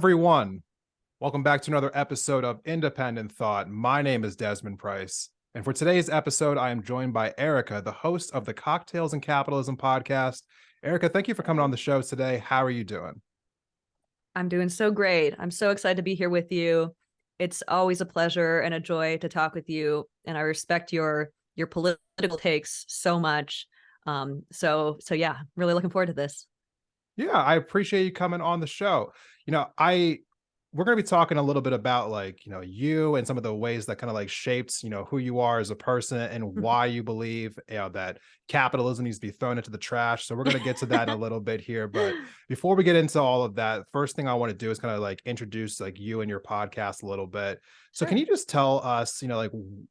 everyone. Welcome back to another episode of Independent Thought. My name is Desmond Price, and for today's episode, I am joined by Erika, the host of the Cocktails and Capitalism podcast. Erika, thank you for coming on the show today. How are you doing? I'm doing so great. I'm so excited to be here with you. It's always a pleasure and a joy to talk with you, and I respect your political takes so much. So yeah, really looking forward to this. Yeah, I appreciate you coming on the show. We're going to be talking a little bit about you and some of the ways that kind of like shaped, who you are as a person and why you believe, that capitalism needs to be thrown into the trash. So we're going to get to that in a little bit here. But before we get into all of that, first thing I want to do is kind of like introduce like you and your podcast a little bit. So can Sure. you just tell us,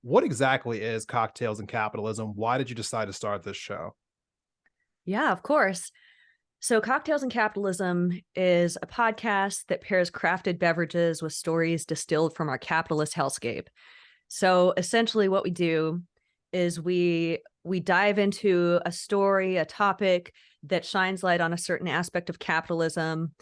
what exactly is Cocktails and Capitalism? Why did you decide to start this show? Yeah, of course. So, Cocktails and Capitalism is a podcast that pairs crafted beverages with stories distilled from our capitalist hellscape. So, essentially, what we do is we dive into a story, a topic that shines light on a certain aspect of capitalism,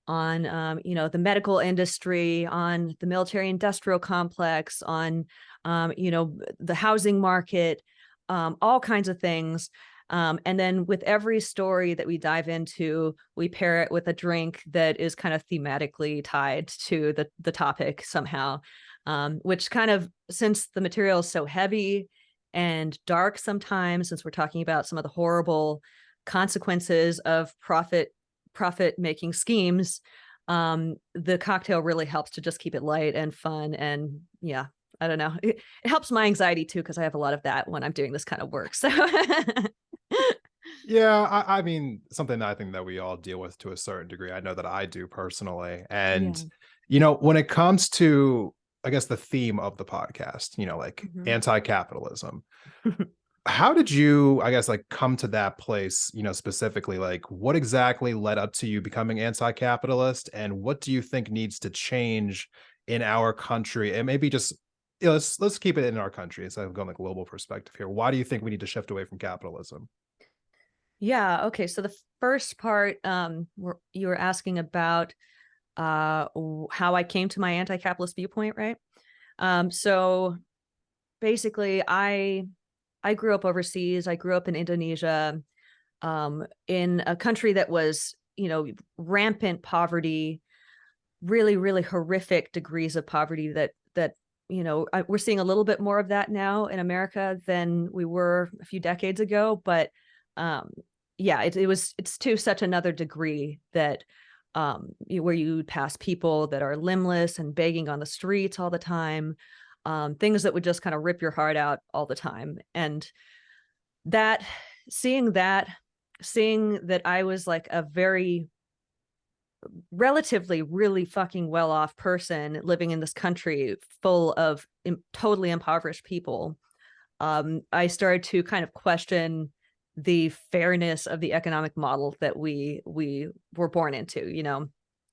on the medical industry, on the military-industrial complex, on the housing market, all kinds of things. And then with every story that we dive into, we pair it with a drink that is kind of thematically tied to the topic somehow, which kind of, since the material is so heavy and dark sometimes, since we're talking about some of the horrible consequences of profit making schemes, the cocktail really helps to just keep it light and fun. And yeah, I don't know. It helps my anxiety too, because I have a lot of that when I'm doing this kind of work. So Yeah, I mean, something that I think that we all deal with to a certain degree. I know that I do personally. And, yeah. when it comes to, I guess, the theme of the podcast, like Mhm. anti-capitalism, how did you, I guess, like come to that place, specifically? Like, what exactly led up to you becoming anti-capitalist? And what do you think needs to change in our country? And maybe just, let's keep it in our country instead of going like global perspective here. Why do you think we need to shift away from capitalism? Yeah. Okay. So the first part, you were asking about how I came to my anti-capitalist viewpoint, right? So basically, I grew up overseas. I grew up in Indonesia, in a country that was, rampant poverty, really, really horrific degrees of poverty that we're seeing a little bit more of that now in America than we were a few decades ago. But um, yeah, it's to such another degree that where you pass people that are limbless and begging on the streets all the time, things that would just kind of rip your heart out all the time. And that seeing that seeing that I was like a very relatively really fucking well off person living in this country full of totally impoverished people, I started to kind of question the fairness of the economic model that we were born into.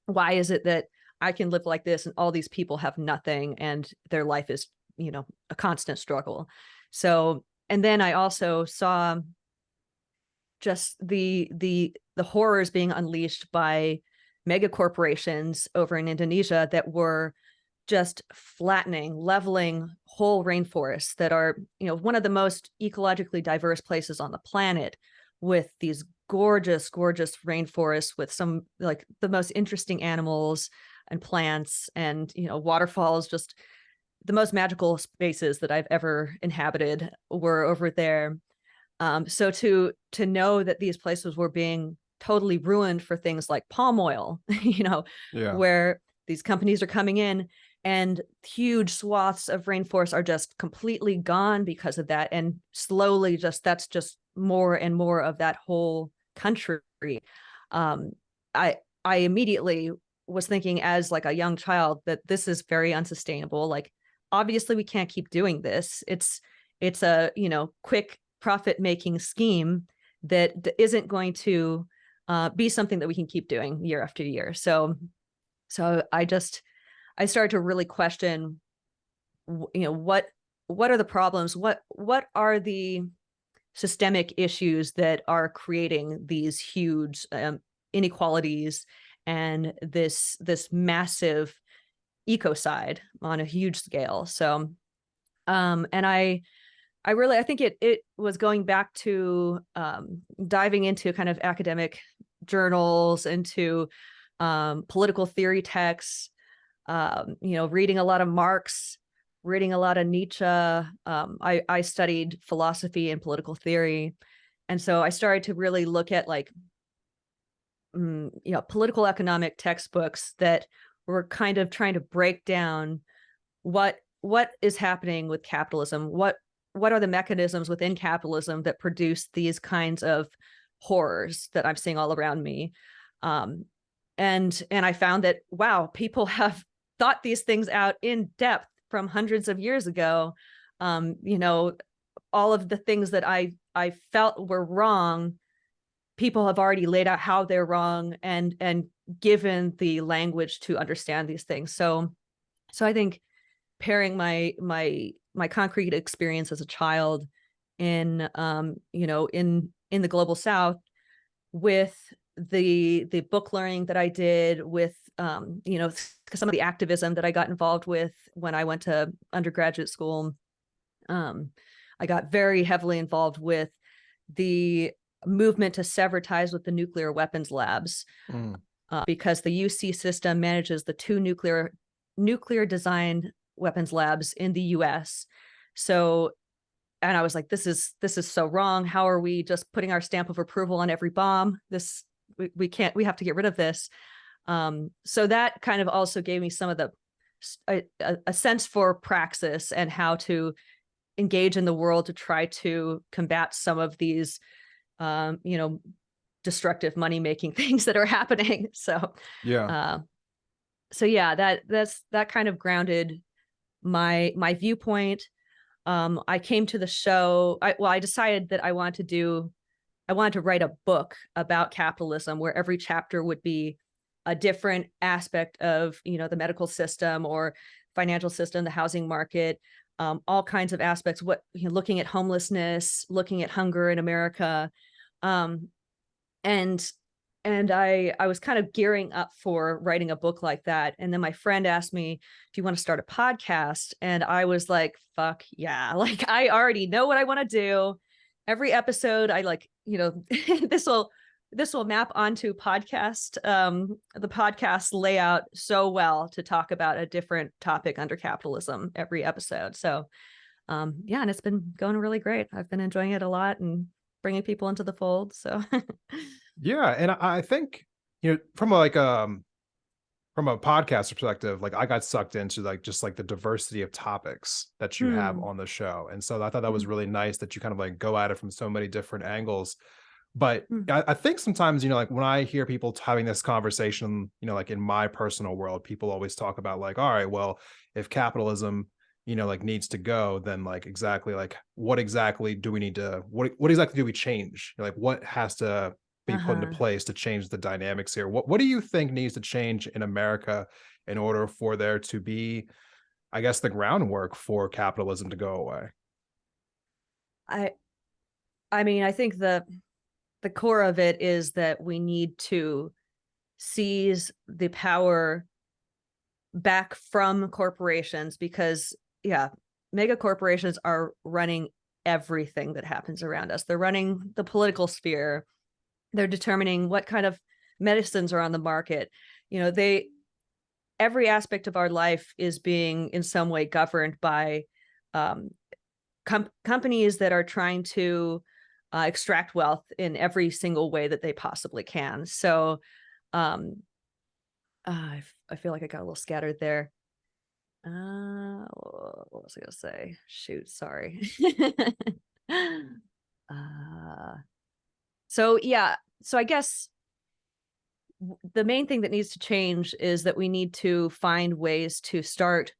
Why is it that I can live like this and all these people have nothing and their life is, a constant struggle? So, and then I also saw just the horrors being unleashed by mega corporations over in Indonesia that were just flattening, leveling whole rainforests that are, one of the most ecologically diverse places on the planet, with these gorgeous, gorgeous rainforests with some like the most interesting animals and plants and, waterfalls. Just the most magical spaces that I've ever inhabited were over there. So to know that these places were being totally ruined for things like palm oil, Yeah. where these companies are coming in and huge swaths of rainforest are just completely gone because of that. And slowly that's just more and more of that whole country. Um, I immediately was thinking as like a young child that this is very unsustainable. Like, obviously we can't keep doing this. It's a, quick profit making scheme that isn't going to be something that we can keep doing year after year. So I started to really question, what are the problems? What are the systemic issues that are creating these huge inequalities and this massive ecocide on a huge scale. So and I think it was going back to diving into kind of academic journals, into political theory texts, reading a lot of Marx, reading a lot of Nietzsche. I studied philosophy and political theory. And so I started to really look at like, political economic textbooks that were kind of trying to break down what is happening with capitalism, what are the mechanisms within capitalism that produce these kinds of horrors that I'm seeing all around me. And I found that, wow, people have thought these things out in depth from hundreds of years ago. All of the things that I felt were wrong, people have already laid out how they're wrong and given the language to understand these things. So I think pairing my concrete experience as a child in in the global South with the book learning that I did, with some of the activism that I got involved with when I went to undergraduate school. I got very heavily involved with the movement to sever ties with the nuclear weapons labs, because the UC system manages the two nuclear designed weapons labs in the US. So, and I was like, this is so wrong. How are we just putting our stamp of approval on every bomb? We can't, we have to get rid of this. So that kind of also gave me some of a sense for praxis and how to engage in the world to try to combat some of these destructive money-making things that are happening. So Yeah. that kind of grounded my viewpoint. I came to the show. I decided that I wanted to write a book about capitalism where every chapter would be a different aspect of, the medical system or financial system, the housing market, all kinds of aspects, looking at homelessness, looking at hunger in America. And I was kind of gearing up for writing a book like that. And then my friend asked me, do you want to start a podcast? And I was like, fuck yeah. Like, I already know what I want to do. Every episode, I like, this will map onto podcast, the podcast layout so well to talk about a different topic under capitalism every episode. So and it's been going really great. I've been enjoying it a lot and bringing people into the fold. So Yeah. And I think, from from a podcast perspective, like I got sucked into like just like the diversity of topics that you have on the show. And so I thought that was really nice that you kind of like go at it from so many different angles. But I think sometimes, like when I hear people having this conversation, like in my personal world, people always talk about like, all right, well, if capitalism, like needs to go, then like exactly like what exactly do we need to, what exactly do we change? Like what has to be put into place to change the dynamics here? What do you think needs to change in America in order for there to be, I guess, the groundwork for capitalism to go away? I mean, I think the core of it is that we need to seize the power back from corporations, because mega corporations are running everything that happens around us. They're running the political sphere. They're determining what kind of medicines are on the market. Every aspect of our life is being in some way governed by companies that are trying to extract wealth in every single way that they possibly can. So I feel like I got a little scattered there. What was I gonna say? Shoot, sorry. So I guess the main thing that needs to change is that we need to find ways to start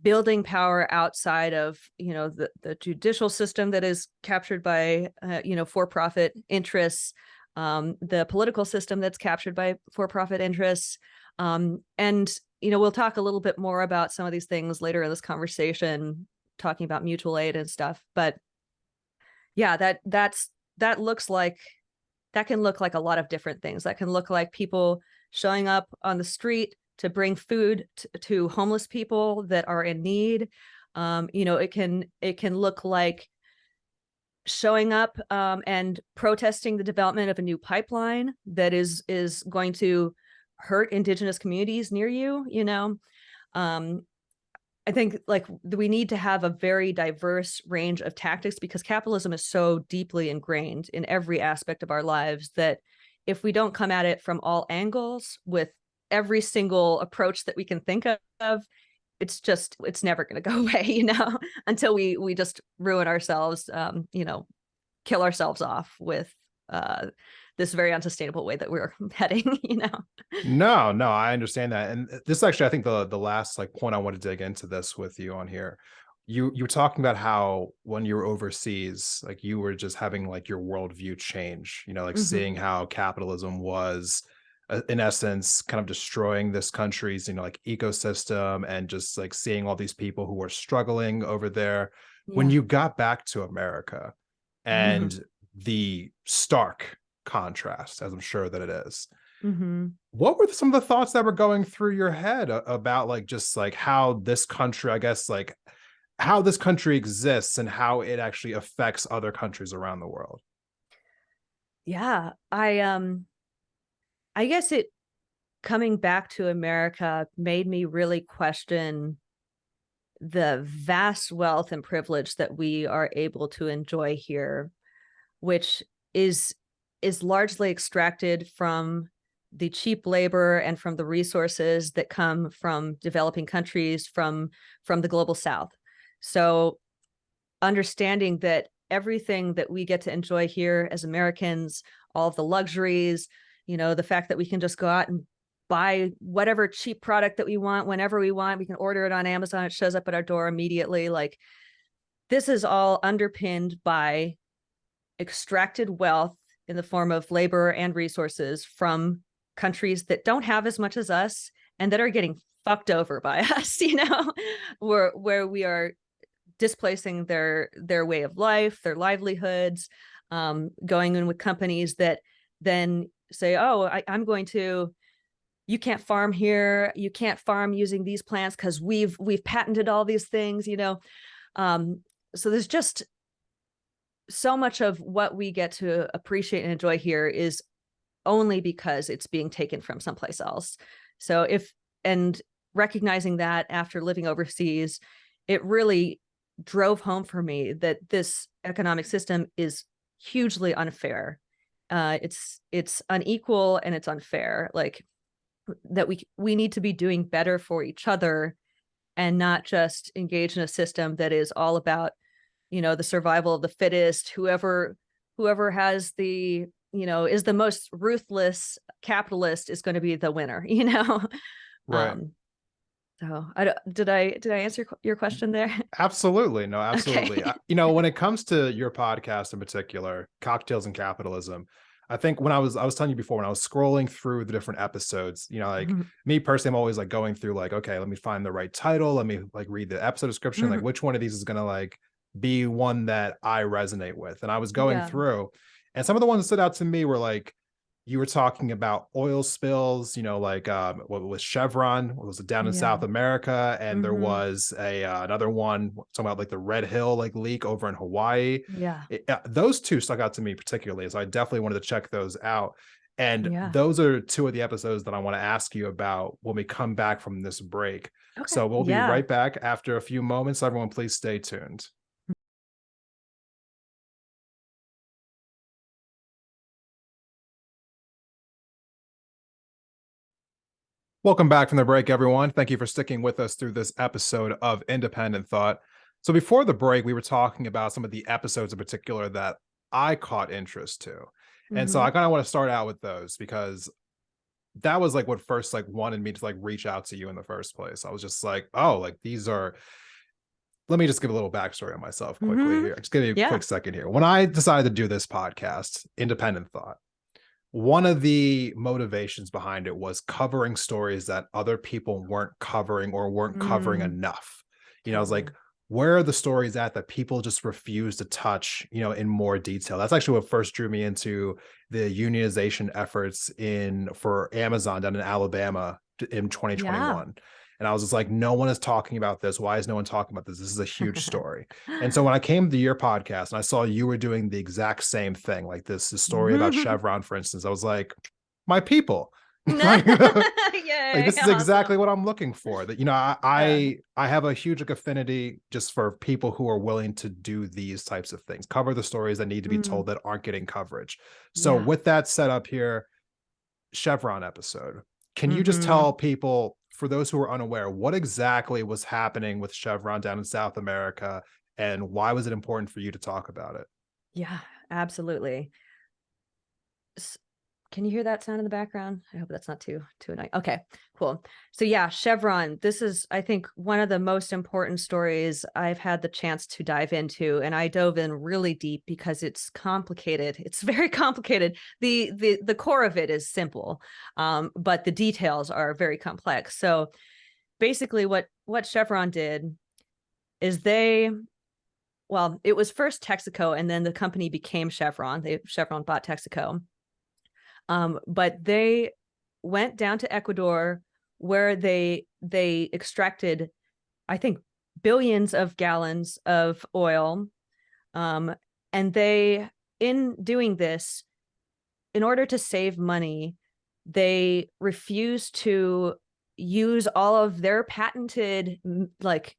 building power outside of the judicial system that is captured by for-profit interests, the political system that's captured by for-profit interests, and we'll talk a little bit more about some of these things later in this conversation, talking about mutual aid and stuff. But that looks like that can look like a lot of different things. That can look like people showing up on the street to bring food to homeless people that are in need. It can look like showing up and protesting the development of a new pipeline that is going to hurt indigenous communities near you. I think like we need to have a very diverse range of tactics, because capitalism is so deeply ingrained in every aspect of our lives that if we don't come at it from all angles with every single approach that we can think of, it's never going to go away, until we just ruin ourselves, kill ourselves off with this very unsustainable way that we're heading. No, I understand that. And this actually, I think the last like point I want to dig into this with you on here, you were talking about how when you were overseas, like you were just having like your worldview change, like seeing how capitalism was in essence kind of destroying this country's, like ecosystem, and just like seeing all these people who are struggling over there. When you got back to America and the stark contrast, as I'm sure that it is, what were some of the thoughts that were going through your head about like just like how this country, I guess, like how this country exists and how it actually affects other countries around the world? Yeah, I guess coming back to America made me really question the vast wealth and privilege that we are able to enjoy here, which is largely extracted from the cheap labor and from the resources that come from developing countries, from the global South. So understanding that everything that we get to enjoy here as Americans, all of the luxuries, the fact that we can just go out and buy whatever cheap product that we want whenever we want, we can order it on Amazon, it shows up at our door immediately. Like, this is all underpinned by extracted wealth in the form of labor and resources from countries that don't have as much as us and that are getting fucked over by us, where we are displacing their way of life, their livelihoods, going in with companies that then say, oh, I'm going to, you can't farm here, you can't farm using these plants because we've patented all these things, so there's just so much of what we get to appreciate and enjoy here is only because it's being taken from someplace else. So recognizing that after living overseas, it really drove home for me that this economic system is hugely unfair. It's unequal and it's unfair. Like, that we need to be doing better for each other and not just engage in a system that is all about, the survival of the fittest. Whoever has the, is the most ruthless capitalist is going to be the winner, Right. So did I answer your question there? Absolutely. No, absolutely. Okay. When it comes to your podcast in particular, Cocktails and Capitalism, I think when I was telling you before, when I was scrolling through the different episodes, like me personally, I'm always like going through like, okay, let me find the right title. Let me like read the episode description. Like, which one of these is going to like be one that I resonate with? And I was going through, and some of the ones that stood out to me were like, you were talking about oil spills, like what was Chevron, what was it down in South America, and there was another one talking about like the Red Hill like leak over in Hawaii. Those two stuck out to me particularly, so I definitely wanted to check those out. And those are two of the episodes that I want to ask you about when we come back from this break. Okay. So we'll be right back after a few moments. Everyone, please stay tuned. Welcome back from the break, everyone. Thank you for sticking with us through this episode of Independent Thought. So before the break, we were talking about some of the episodes in particular that I caught interest to. And so I kind of want to start out with those because that was like what first like wanted me to like reach out to you in the first place. I was just like, oh, like these are, let me just give a little backstory on myself quickly here. Just give me a quick second here. When I decided to do this podcast, Independent Thought, one of the motivations behind it was covering stories that other people weren't covering or weren't covering enough. I was like, where are the stories at that people just refuse to touch, in more detail? That's actually what first drew me into the unionization efforts for Amazon down in Alabama in Yeah. 2021. And I was just like, no one is talking about this. Why is no one talking about this? This is a huge story. And so when I came to your podcast and I saw you were doing the exact same thing, like this story about Chevron, for instance, I was like, my people. Like, like, Yay, this is exactly awesome. what I'm looking for. That, Yeah. I have a huge affinity just for people who are willing to do these types of things, cover the stories that need to be Mm, told that aren't getting coverage. So yeah. with that set up here, Chevron episode, can you just Hmm. tell people, for those who are unaware, what exactly was happening with Chevron down in South America, and why was it important for you to talk about it? Yeah, absolutely. Can you hear that sound in the background? I hope that's not too annoying. Okay, cool. So yeah, Chevron, this is, I think, one of the most important stories I've had the chance to dive into, and I dove in really deep because it's complicated. It's very complicated. The core of it is simple, but the details are very complex. So basically what Chevron did is well, it was first Texaco, and then the company became Chevron. Chevron bought Texaco. But they went down to Ecuador, where they extracted, I think, billions of gallons of oil. And they, in doing this, in order to save money, they refused to use all of their patented, like,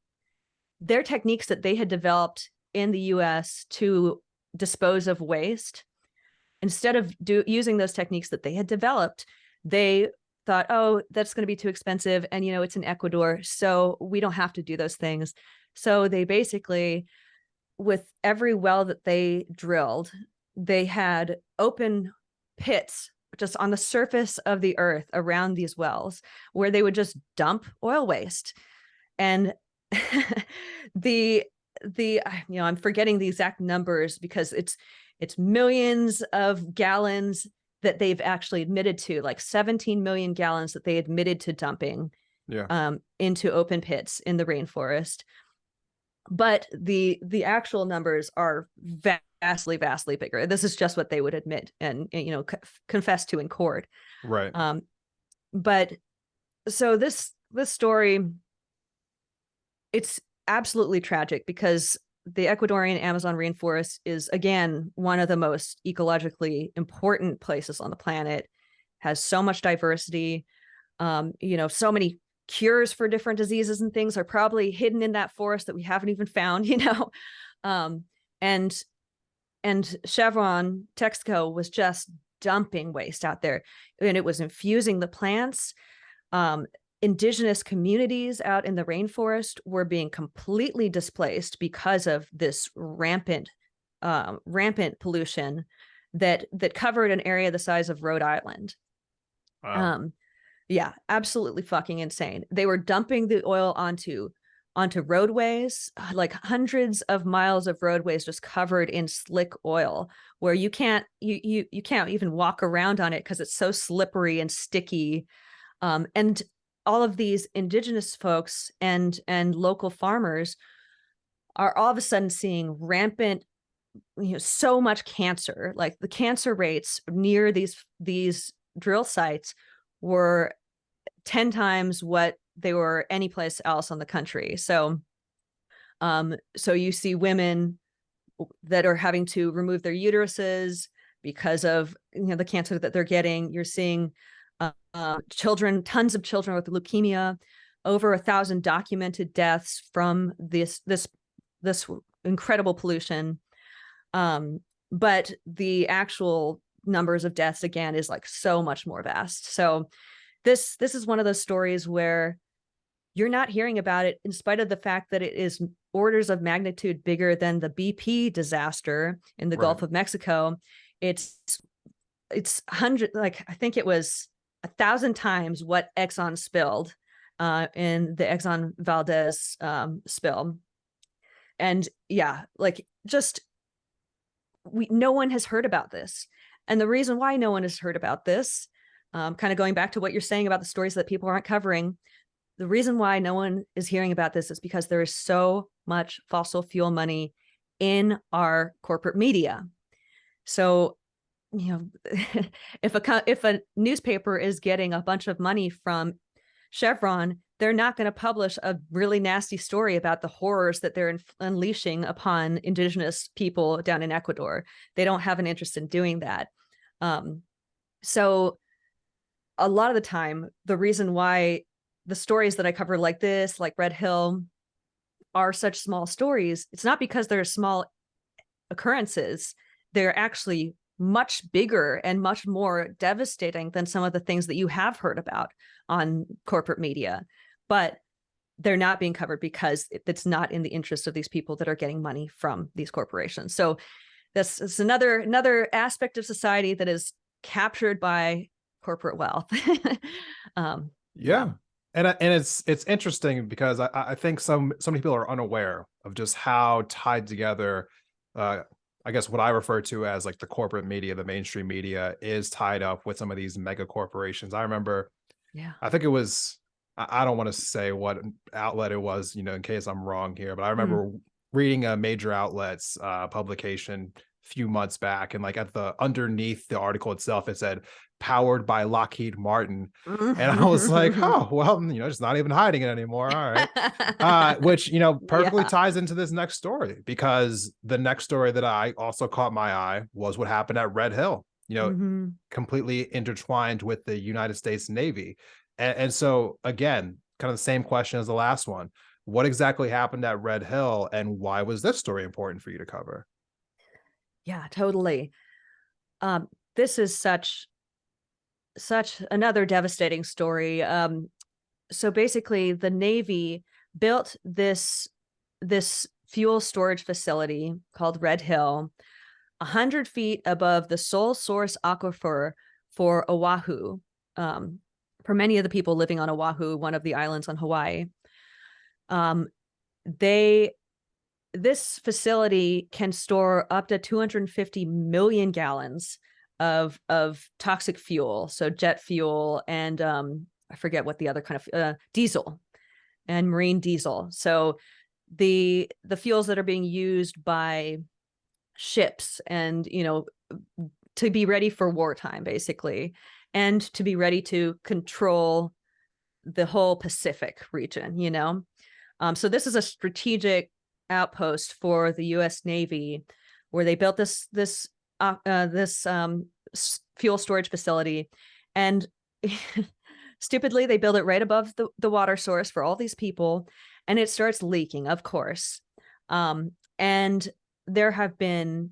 their techniques that they had developed in the US to dispose of waste. Instead of using those techniques that they had developed, they thought, oh, that's going to be too expensive. And, it's in Ecuador, so we don't have to do those things. So they basically, with every well that they drilled, they had open pits just on the surface of the earth around these wells, where they would just dump oil waste. And the I'm forgetting the exact numbers, because it's millions of gallons that they've actually admitted to, like 17 million gallons that they admitted to dumping Yeah. into open pits in the rainforest. But the actual numbers are vastly bigger. This is just what they would admit and confess to in court. Right. But so this story, it's absolutely tragic, because the Ecuadorian Amazon rainforest is, again, one of the most ecologically important places on the planet, has so much diversity. So many cures for different diseases and things are probably hidden in that forest that we haven't even found. um, and Chevron Texaco was just dumping waste out there, and it was infusing the plants. um, Indigenous communities out in the rainforest were being completely displaced because of this rampant pollution that covered an area the size of Rhode Island. Wow. Yeah, absolutely fucking insane. They were dumping the oil onto roadways, like hundreds of miles of roadways just covered in slick oil, where you can't even walk around on it because it's so slippery and sticky. And all of these indigenous folks and local farmers are all of a sudden seeing rampant, so much cancer. Like, the cancer rates near these drill sites were 10 times what they were anyplace else on the country. So you see women that are having to remove their uteruses because of the cancer that they're getting. You're seeing children, tons of children with leukemia, over 1,000 documented deaths from this incredible pollution. But the actual numbers of deaths, again, is like so much more vast. So this is one of those stories where you're not hearing about it, in spite of the fact that it is orders of magnitude bigger than the BP disaster in the Right. Gulf of Mexico. It's hundred, like, I think it was 1,000 times what Exxon spilled in the Exxon Valdez spill. And yeah, like, just no one has heard about this. And the reason why no one has heard about this, kind of going back to what you're saying about the stories that people aren't covering, the reason why no one is hearing about this is because there is so much fossil fuel money in our corporate media. So, you know, if a newspaper is getting a bunch of money from Chevron, they're not going to publish a really nasty story about the horrors that they're unleashing upon indigenous people down in Ecuador. They don't have an interest in doing that. So a lot of the time, the reason why the stories that I cover like this, like Red Hill, are such small stories, it's not because they're small occurrences. They're actually much bigger and much more devastating than some of the things that you have heard about on corporate media. But they're not being covered because it's not in the interest of these people that are getting money from these corporations. So this is another aspect of society that is captured by corporate wealth. Yeah. And it's interesting because I think some people are unaware of just how tied together, I guess what I refer to as like the corporate media, the mainstream media, is tied up with some of these mega corporations. I remember, Yeah. I think it was, I don't want to say what outlet it was, in case I'm wrong here, but I remember reading a major outlet's publication a few months back, and like at the underneath the article itself, it said powered by Lockheed Martin. And I was like, oh, well, just not even hiding it anymore. All right. Which, perfectly ties into this next story, because the next story that I also caught my eye was what happened at Red Hill, completely intertwined with the United States Navy. And so, again, kind of the same question as the last one. What exactly happened at Red Hill, and why was this story important for you to cover? Yeah, totally. This is such another devastating story. So basically, the Navy built this fuel storage facility called Red Hill, 100 feet above the sole source aquifer for Oahu. For many of the people living on Oahu, one of the islands on Hawaii, this facility can store up to 250 million gallons of toxic fuel, so jet fuel and I forget what the other kind of diesel and marine diesel. So the fuels that are being used by ships and to be ready for wartime, basically, and to be ready to control the whole Pacific region. So this is a strategic outpost for the U.S. Navy, where they built this fuel storage facility, and stupidly they build it right above the water source for all these people, and it starts leaking, of course. And there have been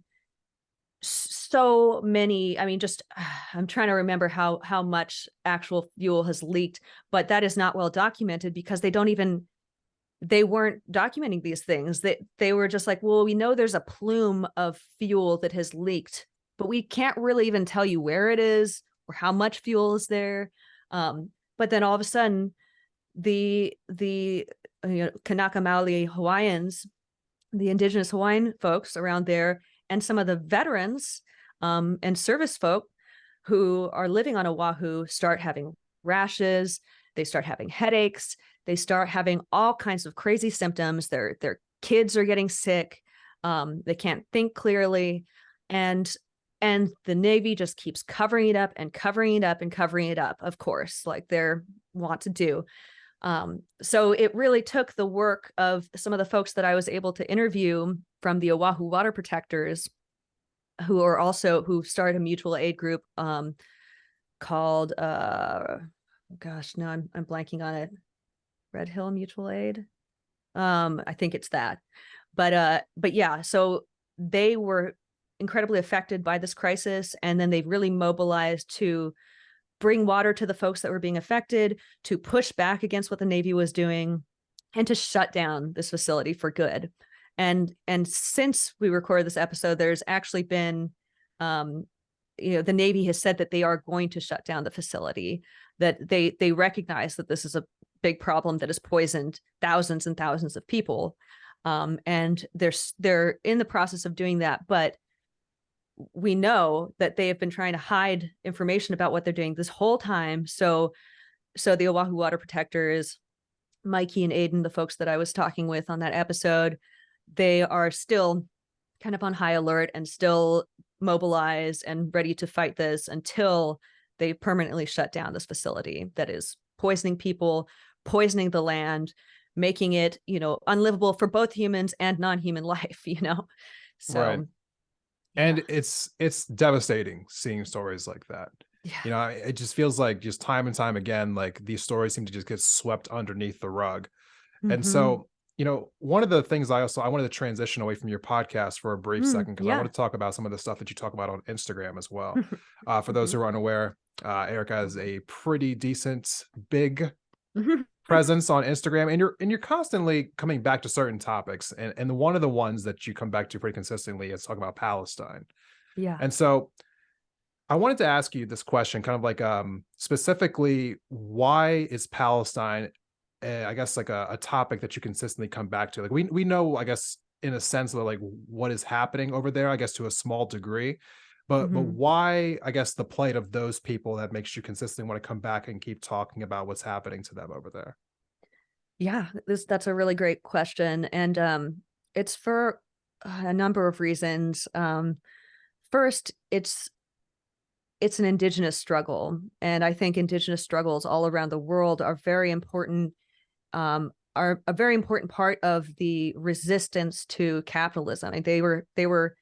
so many, I'm trying to remember how much actual fuel has leaked, but that is not well documented because they weren't documenting these things. They were just like, well, we know there's a plume of fuel that has leaked, but we can't really even tell you where it is or how much fuel is there. But then all of a sudden, the Kanaka Maoli Hawaiians, the indigenous Hawaiian folks around there, and some of the veterans and service folk who are living on Oahu start having rashes. They start having headaches. They start having all kinds of crazy symptoms. Their kids are getting sick. They can't think clearly. And the Navy just keeps covering it up and covering it up and covering it up, of course, like they want to do. So it really took the work of some of the folks that I was able to interview from the Oahu Water Protectors, who started a mutual aid group called gosh, no, I'm blanking on it. Red Hill Mutual Aid. I think it's that. But yeah, so they were incredibly affected by this crisis, and then they really mobilized to bring water to the folks that were being affected, to push back against what the Navy was doing, and to shut down this facility for good. And since we recorded this episode, there's actually been the Navy has said that they are going to shut down the facility, that they recognize that this is a big problem that has poisoned thousands and thousands of people. And they're in the process of doing that. But we know that they have been trying to hide information about what they're doing this whole time. So the Oahu Water Protectors Mikey and Aiden, the folks that I was talking with on that episode, they are still kind of on high alert and still mobilized and ready to fight this until they permanently shut down this facility that is poisoning people, poisoning the land, making it, unlivable for both humans and non-human life, Right. So, yeah. And it's devastating seeing stories like that. Yeah. It just feels like just time and time again, like these stories seem to just get swept underneath the rug. And Mm-hmm. so, one of the things I wanted to transition away from your podcast for a brief second, because I Yeah. want to talk about some of the stuff that you talk about on Instagram as well. For those Mm-hmm. who are unaware, Erika has a pretty decent, big Mm-hmm. presence on Instagram, and you're constantly coming back to certain topics. And one of the ones that you come back to pretty consistently is talking about Palestine. Yeah. And so I wanted to ask you this question, kind of like specifically, why is Palestine, I guess, like a topic that you consistently come back to? Like we know, I guess, in a sense of like what is happening over there, I guess to a small degree, but Mm-hmm. why, I guess, the plight of those people that makes you consistently want to come back and keep talking about what's happening to them over there? Yeah, that's a really great question, and it's for a number of reasons. First, it's an indigenous struggle, and I think indigenous struggles all around the world are very important. Are a very important part of the resistance to capitalism. And they were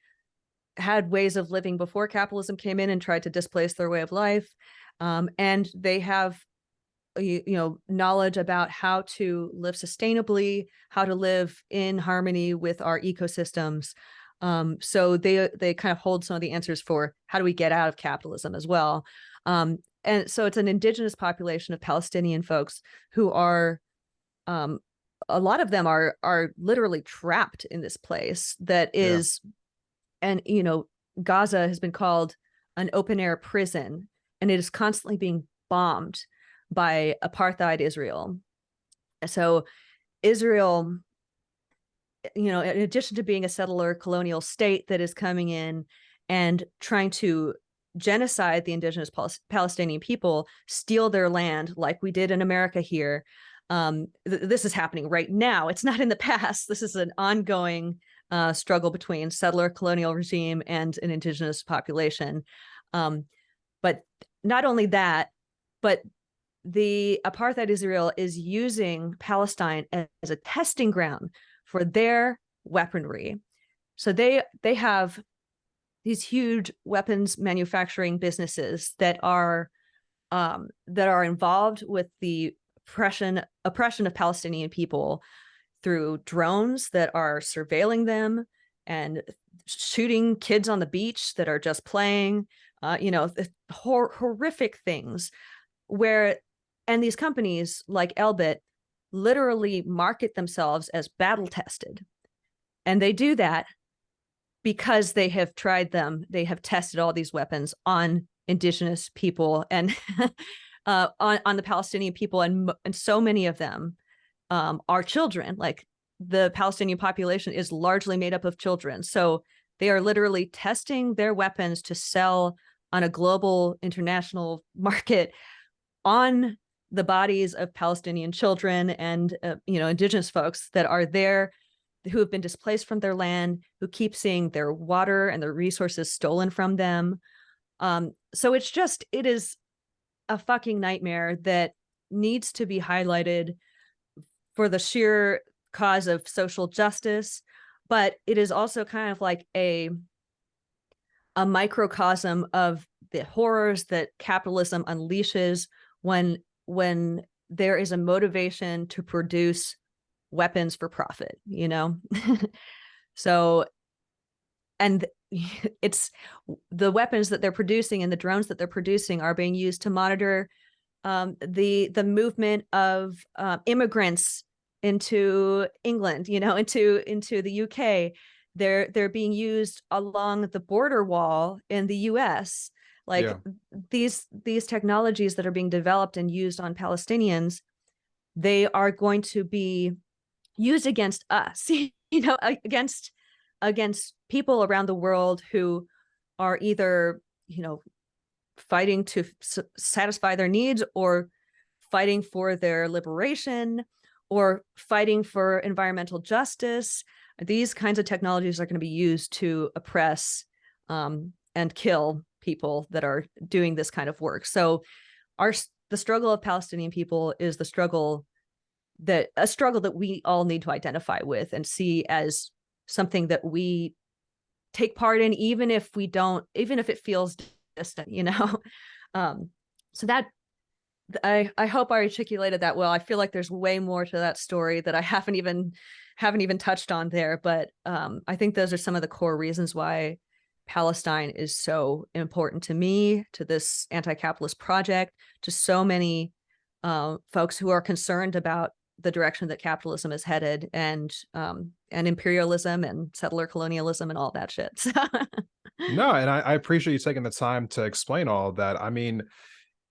had ways of living before capitalism came in and tried to displace their way of life, and they have knowledge about how to live sustainably, how to live in harmony with our ecosystems. So they kind of hold some of the answers for how do we get out of capitalism as well. And so it's an indigenous population of Palestinian folks who are, um, a lot of them are literally trapped in this place that Yeah, is, and Gaza has been called an open air prison, and it is constantly being bombed by apartheid Israel. So Israel, in addition to being a settler colonial state that is coming in and trying to genocide the indigenous Palestinian people, steal their land like we did in America here. This is happening right now. It's not in the past. This is an ongoing struggle between settler colonial regime and an indigenous population. But not only that, but the apartheid Israel is using Palestine as a testing ground for their weaponry. So they have these huge weapons manufacturing businesses that are involved with the oppression of Palestinian people through drones that are surveilling them and shooting kids on the beach that are just playing, horrific things where, and these companies like Elbit literally market themselves as battle tested. And they do that because they have tried them. They have tested all these weapons on indigenous people and on the Palestinian people. And so many of them are children. Like the Palestinian population is largely made up of children. So they are literally testing their weapons to sell on a global international market on the bodies of Palestinian children and indigenous folks that are there, who have been displaced from their land, who keep seeing their water and their resources stolen from them. So it is a fucking nightmare that needs to be highlighted for the sheer cause of social justice, but it is also kind of like a microcosm of the horrors that capitalism unleashes when there is a motivation to produce weapons for profit, So, and it's the weapons that they're producing and the drones that they're producing are being used to monitor the movement of immigrants into England, into the UK. They're being used along the border wall in the US. Like yeah, these technologies that are being developed and used on Palestinians, they are going to be used against us, against people around the world who are either, fighting to satisfy their needs or fighting for their liberation or fighting for environmental justice. These kinds of technologies are going to be used to oppress and kill people that are doing this kind of work. So the struggle of Palestinian people is a struggle that we all need to identify with and see as something that we take part in, even if it feels distant, so that I hope I articulated that well. I feel like there's way more to that story that I haven't even touched on there, but I think those are some of the core reasons why Palestine is so important to me, to this anti-capitalist project, to so many folks who are concerned about the direction that capitalism is headed, and imperialism and settler colonialism and all that shit. No, and I appreciate you taking the time to explain all of that. I mean,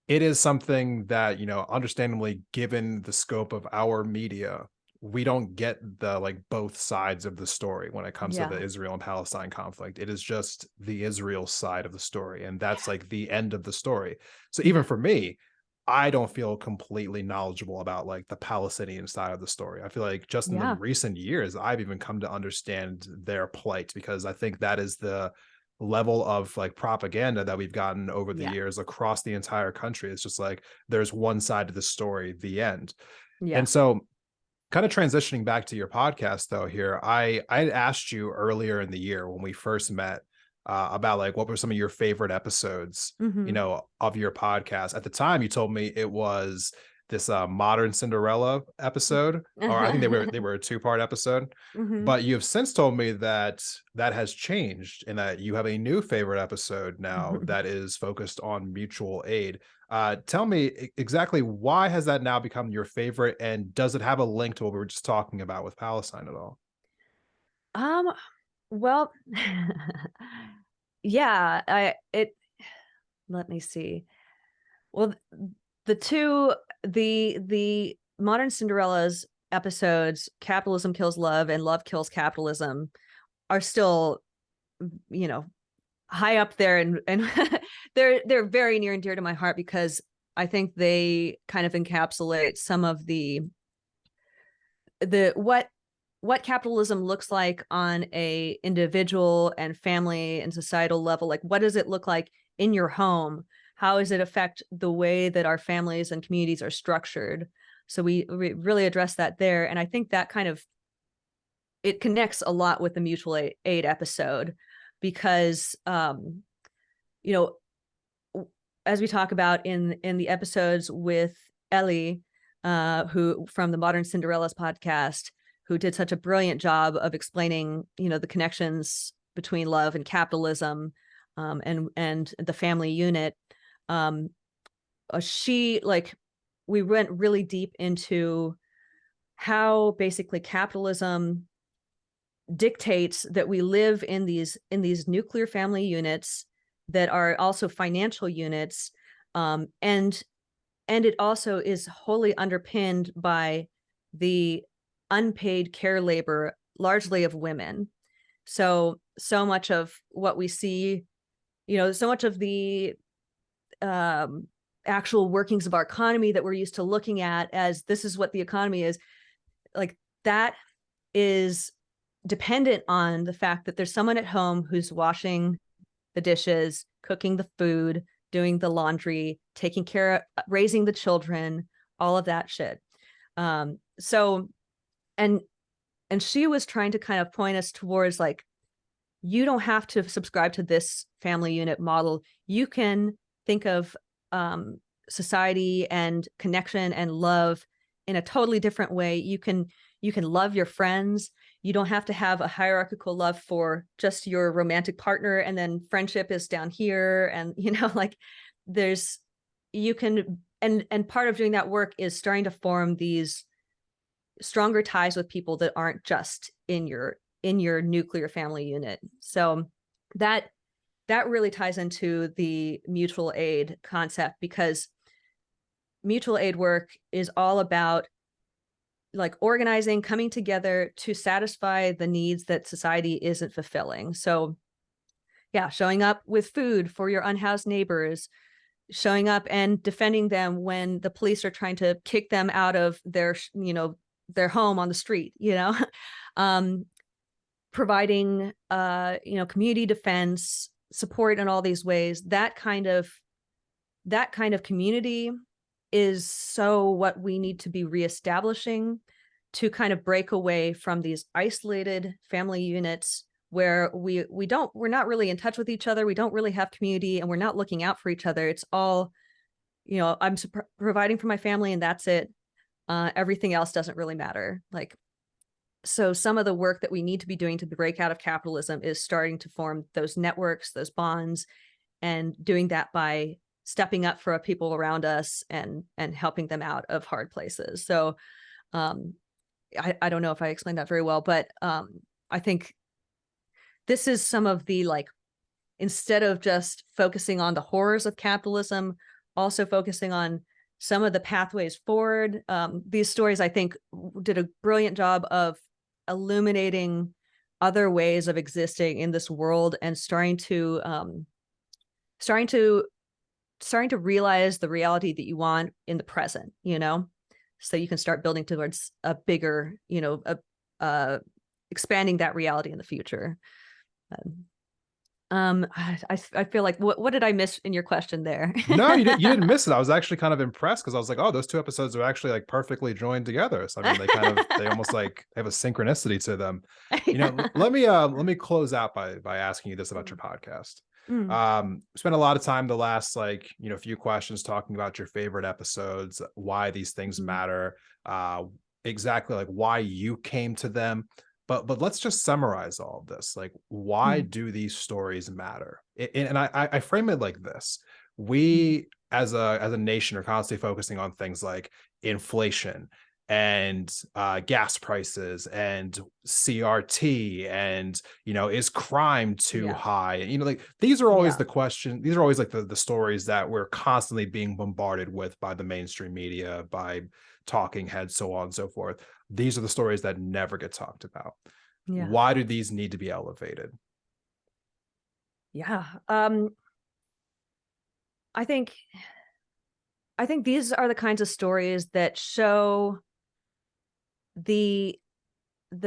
it is something that, understandably, given the scope of our media, we don't get the both sides of the story when it comes to Yeah. the Israel and Palestine conflict. It is just the Israel side of the story, and that's the end of the story. So even for me, I don't feel completely knowledgeable about the Palestinian side of the story. I feel like just in the Yeah. recent years, I've even come to understand their plight, because I think that is the level of propaganda that we've gotten over the Yeah. years across the entire country. It's just there's one side to the story, the end. Yeah. And so, kind of transitioning back to your podcast though, here, I had asked you earlier in the year when we first met about what were some of your favorite episodes, of your podcast. At the time, you told me it was this modern Cinderella episode, or I think they were a two-part episode. Mm-hmm. But you have since told me that that has changed, and that you have a new favorite episode now that is focused on mutual aid. Tell me exactly, why has that now become your favorite, and does it have a link to what we were just talking about with Palestine at all? Well, yeah, let me see. Well, the Modern Cinderella's episodes, Capitalism Kills Love and Love Kills Capitalism, are still, high up there, and they're very near and dear to my heart, because I think they kind of encapsulate some of the what capitalism looks like on a individual and family and societal level. What does it look like in your home? How does it affect the way that our families and communities are structured? So we really address that there. And I think that it connects a lot with the mutual aid episode, because, as we talk about in the episodes with Ellie, who from the Modern Cinderella's podcast, who did such a brilliant job of explaining, the connections between love and capitalism, and the family unit. We went really deep into how basically capitalism dictates that we live in these nuclear family units that are also financial units, and it also is wholly underpinned by the unpaid care labor, largely of women. So much of what we see, so much of the actual workings of our economy that we're used to looking at as this is what the economy is, that is dependent on the fact that there's someone at home who's washing the dishes, cooking the food, doing the laundry, taking care of, raising the children, all of that shit. So, and she was trying to kind of point us towards you don't have to subscribe to this family unit model. You can think of society and connection and love in a totally different way. You can love your friends. You don't have to have a hierarchical love for just your romantic partner, and then friendship is down here. And and part of doing that work is starting to form these stronger ties with people that aren't just in your nuclear family unit. So that really ties into the mutual aid concept, because mutual aid work is all about organizing, coming together to satisfy the needs that society isn't fulfilling. So yeah, showing up with food for your unhoused neighbors, showing up and defending them when the police are trying to kick them out of their, their home on the street, um, providing community defense support in all these ways. That kind of community is so what we need to be reestablishing to kind of break away from these isolated family units where we're not really in touch with each other. We don't really have community and we're not looking out for each other. It's all, I'm providing for my family and that's it. Everything else doesn't really matter. Like, so some of the work that we need to be doing to break out of capitalism is starting to form those networks, those bonds, and doing that by stepping up for people around us and helping them out of hard places. So I don't know if I explained that very well, but I think this is some of the, like, instead of just focusing on the horrors of capitalism, also focusing on some of the pathways forward. These stories, I think, did a brilliant job of illuminating other ways of existing in this world and starting to realize the reality that you want in the present, so you can start building towards a bigger, expanding that reality in the future. I feel like what did I miss in your question there? No, you didn't miss it. I was actually kind of impressed because I was like, oh, those two episodes are actually like perfectly joined together. So I mean, they almost like have a synchronicity to them. Let me close out by asking you this about your podcast. Spent a lot of time the last few questions talking about your favorite episodes, why these things matter, exactly like why you came to them. But let's just summarize all of this. Like, why do these stories matter? And I frame it like this: we as a nation are constantly focusing on things like inflation and gas prices and CRT and is crime too high? And like these are always the question. These are always like the stories that we're constantly being bombarded with by the mainstream media, by talking heads, so on and so forth. These are the stories that never get talked about. Why do these need to be elevated? I think these are the kinds of stories that show the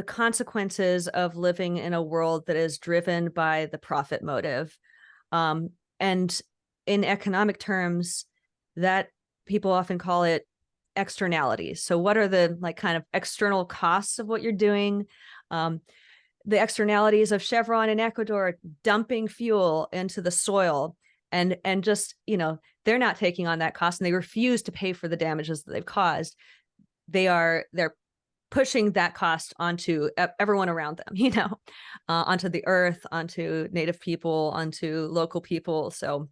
consequences of living in a world that is driven by the profit motive. And in economic terms, that people often call it externalities. So what are the kind of external costs of what you're doing? The externalities of Chevron in Ecuador dumping fuel into the soil and just, they're not taking on that cost and they refuse to pay for the damages that they've caused. They're pushing that cost onto everyone around them, onto the earth, onto native people, onto local people. So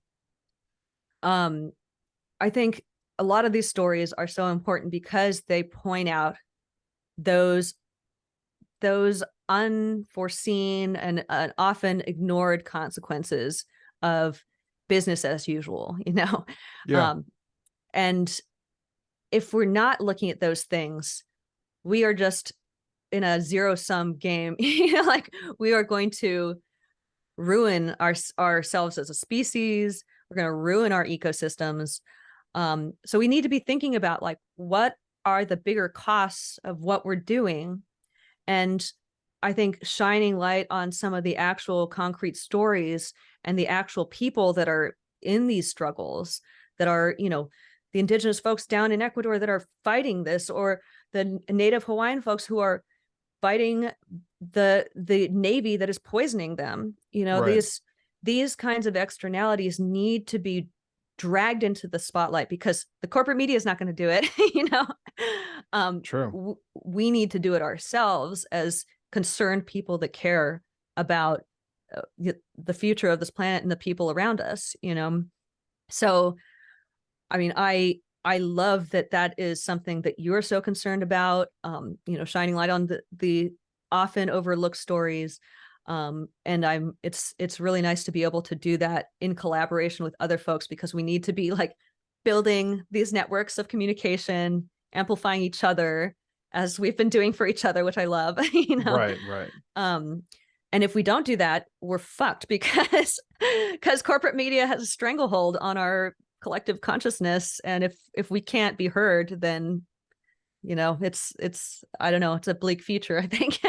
I think a lot of these stories are so important because they point out those unforeseen and often ignored consequences of business as usual, and if we're not looking at those things, we are just in a zero-sum game. Like we are going to ruin ourselves as a species. We're going to ruin our ecosystems. So we need to be thinking about what are the bigger costs of what we're doing. And I think shining light on some of the actual concrete stories and the actual people that are in these struggles, that are, the indigenous folks down in Ecuador that are fighting this, or the native Hawaiian folks who are fighting the Navy that is poisoning them. These kinds of externalities need to be dragged into the spotlight because the corporate media is not going to do it. True. We need to do it ourselves as concerned people that care about the future of this planet and the people around us. So I mean, I love that is something that you're so concerned about, shining light on the often overlooked stories. And it's really nice to be able to do that in collaboration with other folks, because we need to be building these networks of communication, amplifying each other as we've been doing for each other, which I love, Right. And if we don't do that, we're fucked because corporate media has a stranglehold on our collective consciousness. And if we can't be heard, then you know, it's I don't know, it's a bleak future, I think.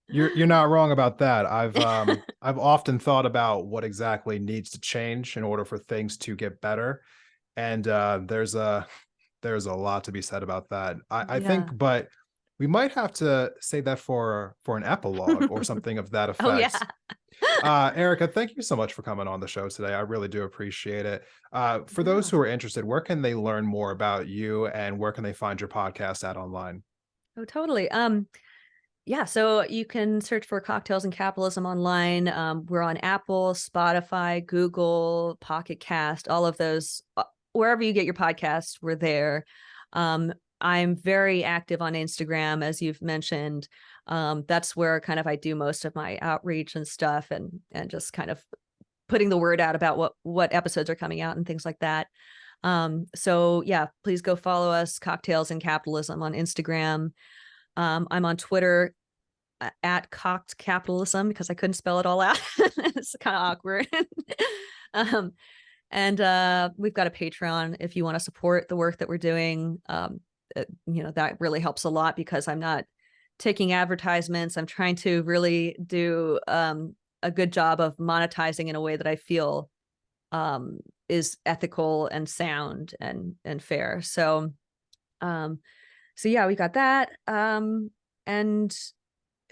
You're not wrong about that. I've often thought about what exactly needs to change in order for things to get better. And there's a lot to be said about that. I Yeah. think, but we might have to say that for an epilogue or something of that Oh yeah. effect. Erika, thank you so much for coming on the show today. I really do appreciate it. For those Yeah. who are interested, where can they learn more about you and where can they find your podcast at online? Oh, totally. Yeah, so you can search for Cocktails and Capitalism online. We're on Apple, Spotify, Google, Pocket Cast, all of those. Wherever you get your podcasts, we're there. Um, I'm very active on Instagram, as you've mentioned. That's where kind of I do most of my outreach and stuff, and just kind of putting the word out about what episodes are coming out and things like that. So yeah, please go follow us, Cocktails and Capitalism on Instagram. I'm on Twitter at Cocked Capitalism because I couldn't spell it all out. It's kind of awkward. um, and we've got a Patreon if you want to support the work that we're doing. You know, that really helps a lot because I'm not taking advertisements. I'm trying to really do a good job of monetizing in a way that I feel is ethical and sound and fair. So yeah, we got that. And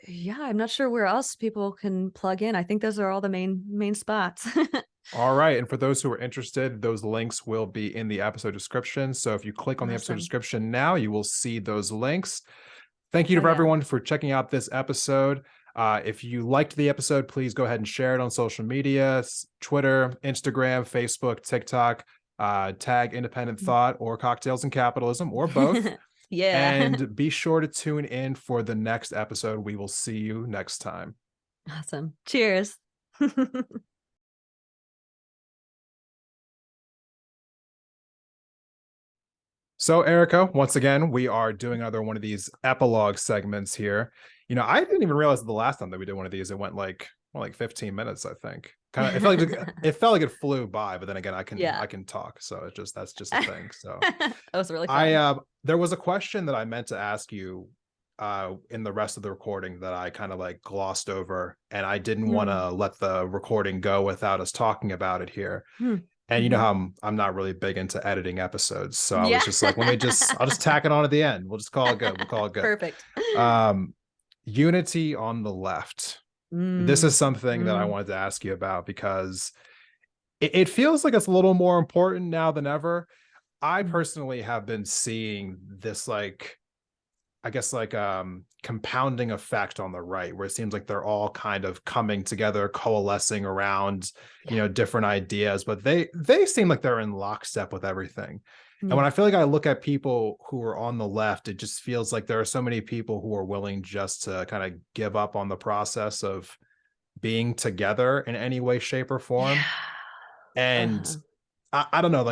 yeah, I'm not sure where else people can plug in. I think those are all the main spots. All right. And for those who are interested, those links will be in the episode description. So if you click on the episode Awesome. description now, you will see those links. Thank you Oh to yeah. everyone for checking out this episode. If you liked the episode, please go ahead and share it on social media, Twitter, Instagram, Facebook, TikTok, tag Independent Thought or Cocktails and Capitalism or both. Yeah. And be sure to tune in for the next episode. We will see you next time. Awesome. Cheers. So, Erika, once again, we are doing another one of these epilogue segments here. I didn't even realize the last time that we did one of these, it went like 15 minutes, I think. Kind of, it felt like it flew by, but then again, I can Yeah. I can talk, so that's just a thing. So, That was really fun. there was a question that I meant to ask you in the rest of the recording that I kind of like glossed over, and I didn't want Mm. to let the recording go without us talking about it here. Mm. And you know Mhm. how I'm not really big into editing episodes. So I was Yeah. just like, I'll just tack it on at the end. We'll just call it good. We'll call it good. Perfect. Um, Unity on the left. This is Mm. something that I Mm. wanted to ask you about because it feels like it's a little more important now than ever. I Mm. personally have been seeing this I guess compounding effect on the right where it seems like they're all kind of coming together, coalescing around, Yeah. different ideas, but they seem like they're in lockstep with everything. And when Yeah. I feel like I look at people who are on the left, it just feels like there are so many people who are willing just to kind of give up on the process of being together in any way, shape, or Yeah. form. And Uh-huh. I don't know,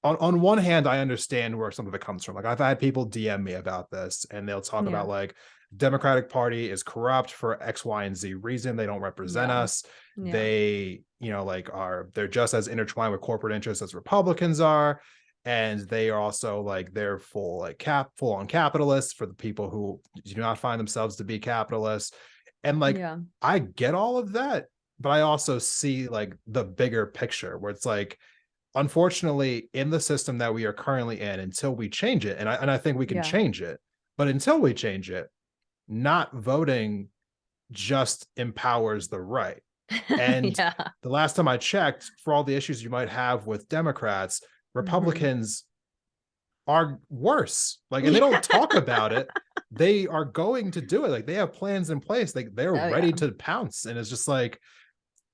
on one hand, I understand where some of it comes from. Like I've had people DM me about this and they'll talk Yeah. about like Democratic Party is corrupt for X, Y, and Z reason. They don't represent Yeah. us. Yeah. They, they're just as intertwined with corporate interests as Republicans are. And they are also like they're full on capitalists for the people who do not find themselves to be capitalists. And like Yeah. I get all of that, but I also see like the bigger picture where it's like, unfortunately, in the system that we are currently in, until we change it, and I think we can Yeah. change it, but until we change it, not voting just empowers the right. And Yeah. the last time I checked, for all the issues you might have with Democrats, Mhm. Republicans are worse. Like, and they Yeah. don't talk about it. They are going to do it. Like, they have plans in place. Like, they're Oh yeah. ready to pounce. And it's just like,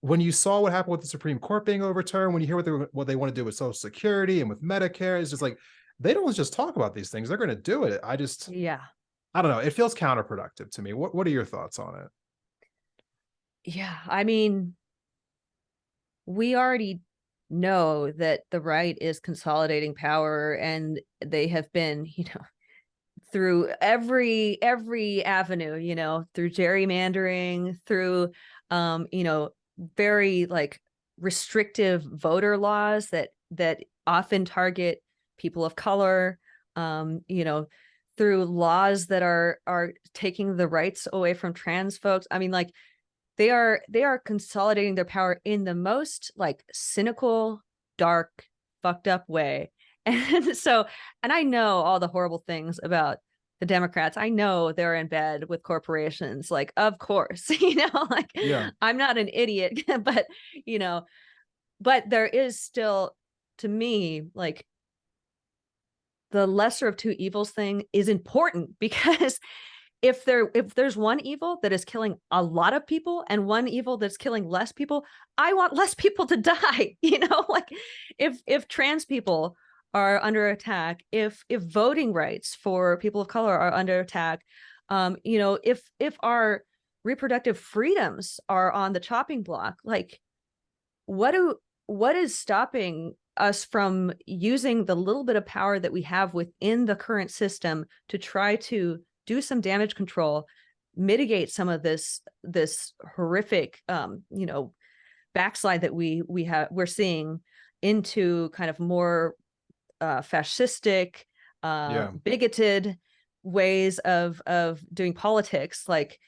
when you saw what happened with the Supreme Court being overturned, when you hear what they want to do with Social Security and with Medicare, it's just like they don't just talk about these things; they're going to do it. Yeah. I don't know. It feels counterproductive to me. What are your thoughts on it? Yeah. I mean, we already know that the right is consolidating power and they have been, through every avenue, through gerrymandering, through very like restrictive voter laws that often target people of color, through laws that are taking the rights away from trans folks. I mean, like, they are consolidating their power in the most like cynical, dark, fucked up way. And so, and I know all the horrible things about the Democrats. I know they're in bed with corporations, like, of course, like, Yeah. I'm not an idiot, but, but there is still, to me, like, the lesser of two evils thing is important, because if there's one evil that is killing a lot of people and one evil that's killing less people, I want less people to die. Like, if trans people are under attack, if voting rights for people of color are under attack, if our reproductive freedoms are on the chopping block, like, what is stopping us from using the little bit of power that we have within the current system to try to do some damage control, mitigate some of this horrific backslide that we're seeing into kind of more fascistic, Yeah. bigoted ways of doing politics. Like,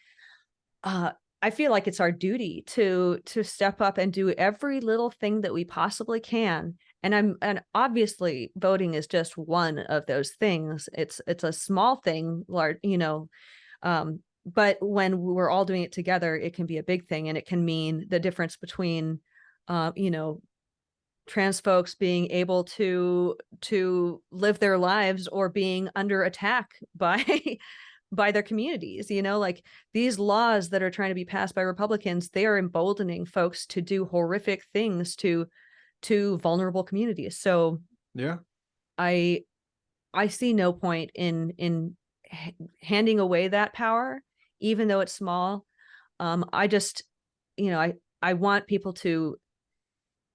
I feel like it's our duty to step up and do every little thing that we possibly can. And obviously voting is just one of those things. It's a small thing, large, but when we're all doing it together, it can be a big thing, and it can mean the difference between, trans folks being able to live their lives or being under attack by by their communities. Like, these laws that are trying to be passed by Republicans, they are emboldening folks to do horrific things to vulnerable communities. So Yeah. I see no point in handing away that power, even though it's small. I just, I want people to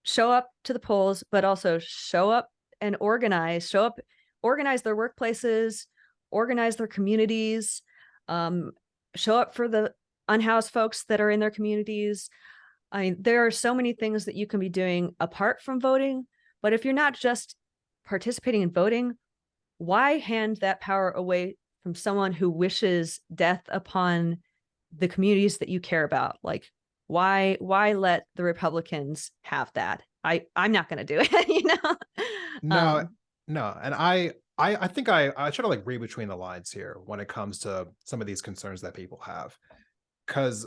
show up to the polls, but also show up and organize their workplaces, organize their communities, show up for the unhoused folks that are in their communities. I mean, there are so many things that you can be doing apart from voting, but if you're not just participating in voting, why hand that power away from someone who wishes death upon the communities that you care about? Like, why let the Republicans have that? I'm not going to do it. No, no. And I think I try to like read between the lines here when it comes to some of these concerns that people have. Because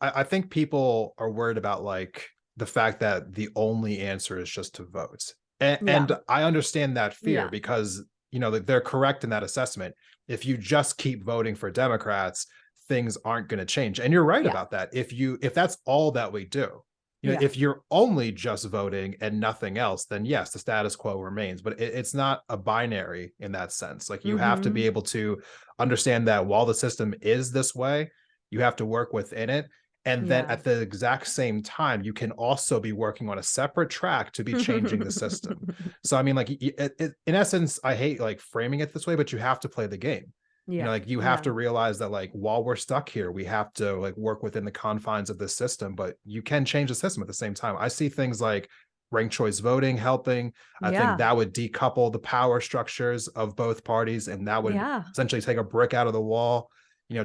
I think people are worried about like the fact that the only answer is just to vote. Yeah, And I understand that fear yeah, because, they're correct in that assessment. If you just keep voting for Democrats, things aren't going to change. And you're right yeah, about that. If that's all that we do, yeah. if you're only just voting and nothing else, then yes, the status quo remains. But it's not a binary in that sense. Like, you have to Mm-hmm. be able to understand that while the system is this way, you have to work within it. And then Yeah. at the exact same time, you can also be working on a separate track to be changing the system. So, I mean, like, in essence, I hate like framing it this way, but you have to play the game. Yeah, Like, you have yeah. to realize that like while we're stuck here, we have to like work within the confines of this system, but you can change the system at the same time. I see things like ranked choice voting helping. I think Yeah, that would decouple the power structures of both parties, and that would yeah, essentially take a brick out of the wall.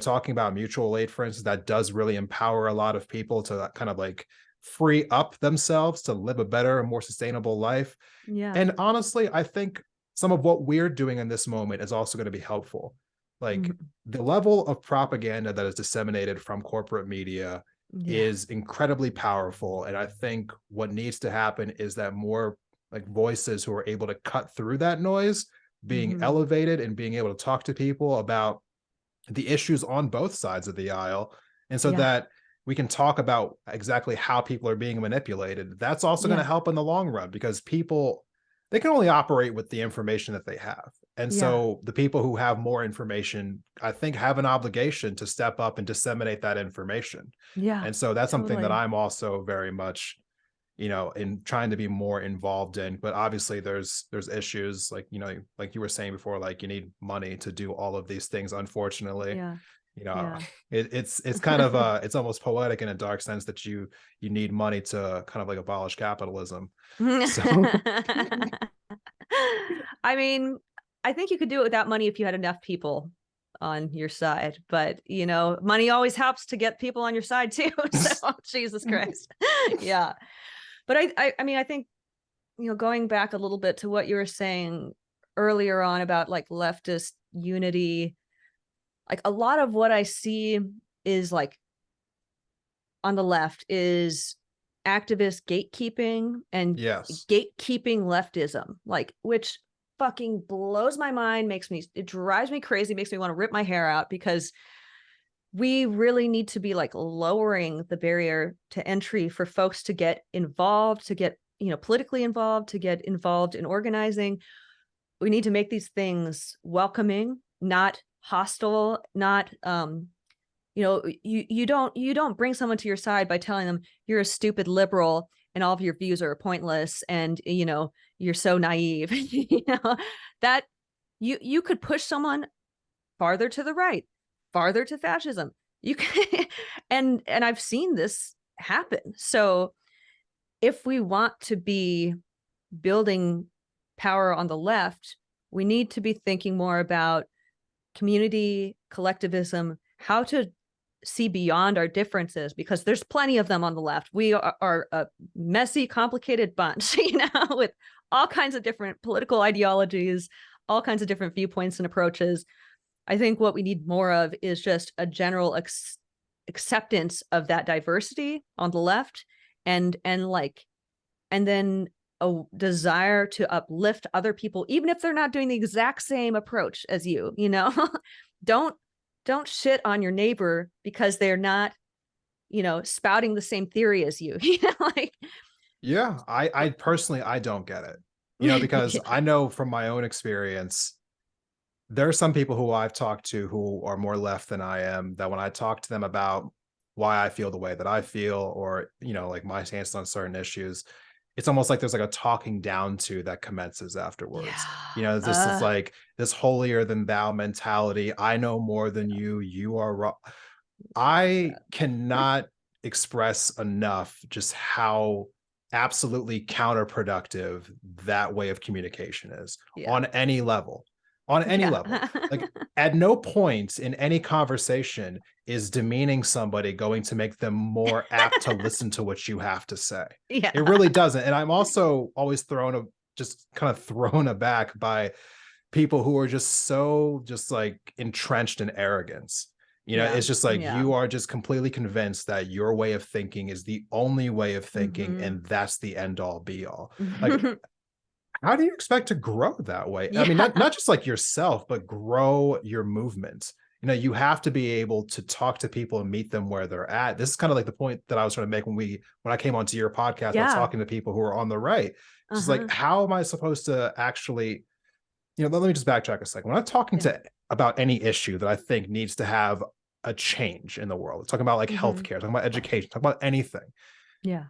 Talking about mutual aid, for instance, that does really empower a lot of people to kind of like free up themselves to live a better and more sustainable life. yeah. And honestly, I think some of what we're doing in this moment is also going to be helpful. Like, Mhm. the level of propaganda that is disseminated from corporate media Yeah, is incredibly powerful. And I think what needs to happen is that more like voices who are able to cut through that noise being hmm, elevated and being able to talk to people about the issues on both sides of the aisle, and so yeah, that we can talk about exactly how people are being manipulated. That's also going to yeah, help in the long run, because people, they can only operate with the information that they have. And yeah, so the people who have more information, I think, have an obligation to step up and disseminate that information. yeah. And so that's something that Totally. I'm also very much, in trying to be more involved in. But obviously there's issues like, like you were saying before, like, you need money to do all of these things, unfortunately. Yeah, you know yeah. it's kind of it's almost poetic in a dark sense that you need money to kind of like abolish capitalism. So I mean, I think you could do it without money if you had enough people on your side, but you know, money always helps to get people on your side too. So Jesus Christ. Yeah. But I mean, I think, you know, going back a little bit to what you were saying earlier on about like leftist unity, like a lot of what I see is like on the left is activist gatekeeping and Yes. gatekeeping leftism, like, which fucking blows my mind, it drives me crazy, makes me want to rip my hair out, because we really need to be like lowering the barrier to entry for folks to get involved, to get, you know, politically involved, to get involved in organizing. We need to make these things welcoming, not hostile, not you know, you don't bring someone to your side by telling them you're a stupid liberal and all of your views are pointless and, you know, you're so naive. You know, that you could push someone farther to the right, farther to fascism. You can and I've seen this happen. So if we want to be building power on the left, we need to be thinking more about community, collectivism, how to see beyond our differences, because there's plenty of them on the left. We are a messy, complicated bunch, you know, with all kinds of different political ideologies, all kinds of different viewpoints and approaches. I think what we need more of is just a general acceptance of that diversity on the left, and then a desire to uplift other people, even if they're not doing the exact same approach as you, you know. don't shit on your neighbor because they're not, you know, spouting the same theory as you. You know, like, Yeah, I personally, I don't get it, you know, because yeah. I know from my own experience, there are some people who I've talked to who are more left than I am, that when I talk to them about why I feel the way that I feel, or, you know, like my stance on certain issues, it's almost like there's like a talking down to that commences afterwards. You Yeah. know, this is like this holier than thou mentality. I know more than you are wrong. I cannot express enough just how absolutely counterproductive that way of communication is Yeah. on any level. On any Yeah. level. Like, at no point in any conversation is demeaning somebody going to make them more apt to listen to what you have to say. Yeah. It really doesn't. And I'm also always just kind of thrown aback by people who are just so just like entrenched in arrogance. You know, Yeah. it's just like Yeah. you are just completely convinced that your way of thinking is the only way of thinking, Mm-hmm. and that's the end all be all. Like, how do you expect to grow that way? I mean, Yeah. not just like yourself, but grow your movement. You know, you have to be able to talk to people and meet them where they're at. This is kind of like the point that I was trying to make when I came onto your podcast about Yeah. talking to people who are on the right. Just like, Uh-huh. how am I supposed to actually, you know, let me just backtrack a second. When I'm talking Yeah. to about any issue that I think needs to have a change in the world, talking about like Mm-hmm. healthcare, talking about education, talking about anything, Yeah.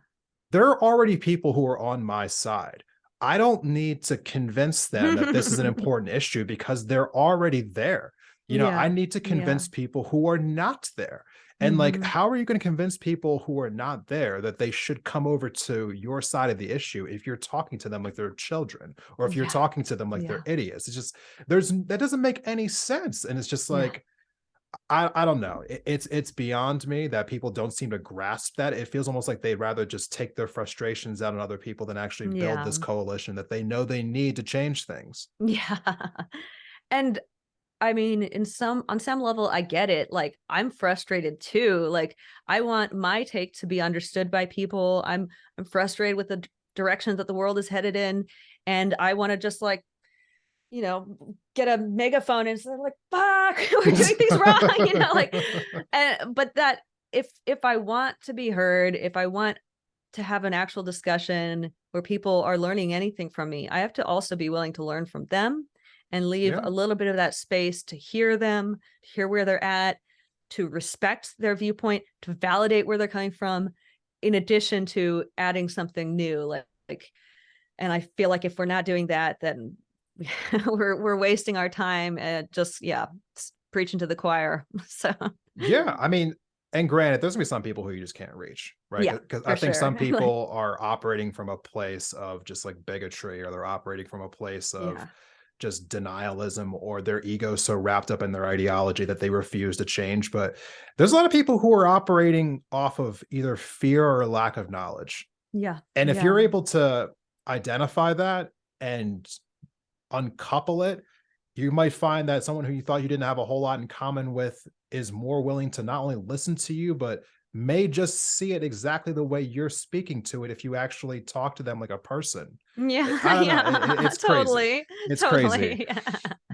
there are already people who are on my side. I don't need to convince them that this is an important issue because they're already there. You know, I Yeah. need to Yeah. convince people who are not there. And like, Mm-hmm. how are you going to convince people who are not there that they should come over to your side of the issue if you're talking to them like they're children, or if you're Yeah. talking to them like Yeah. they're idiots? It's just, that doesn't make any sense. And it's just Yeah. like, I don't know. It's beyond me that people don't seem to grasp that. It feels almost like they'd rather just take their frustrations out on other people than actually build Yeah. this coalition that they know they need to change things. Yeah. And I mean, on some level, I get it. Like, I'm frustrated too. Like, I want my take to be understood by people. I'm frustrated with the direction that the world is headed in, and I want to just like, you know, get a megaphone and say like, "Fuck, we're doing things wrong," you know, like, and but that if I want to be heard, if I want to have an actual discussion where people are learning anything from me, I have to also be willing to learn from them and leave Yeah. a little bit of that space to hear them, to hear where they're at, to respect their viewpoint, to validate where they're coming from, in addition to adding something new. Like, and I feel like if we're not doing that, then we're wasting our time and just preaching to the choir. So Yeah. I mean, and granted, there's gonna be some people who you just can't reach, right? yeah, Because I for think sure. some Like, people are operating from a place of just like bigotry, or they're operating from a place of yeah. just denialism or their ego so wrapped up in their ideology that they refuse to change. But there's a lot of people who are operating off of either fear or lack of knowledge. Yeah. And if Yeah. you're able to identify that and uncouple it, you might find that someone who you thought you didn't have a whole lot in common with is more willing to not only listen to you, but may just see it exactly the way you're speaking to it if you actually talk to them like a person. Yeah. I don't know. Yeah. It's crazy. Totally. It's crazy. Totally. Yeah.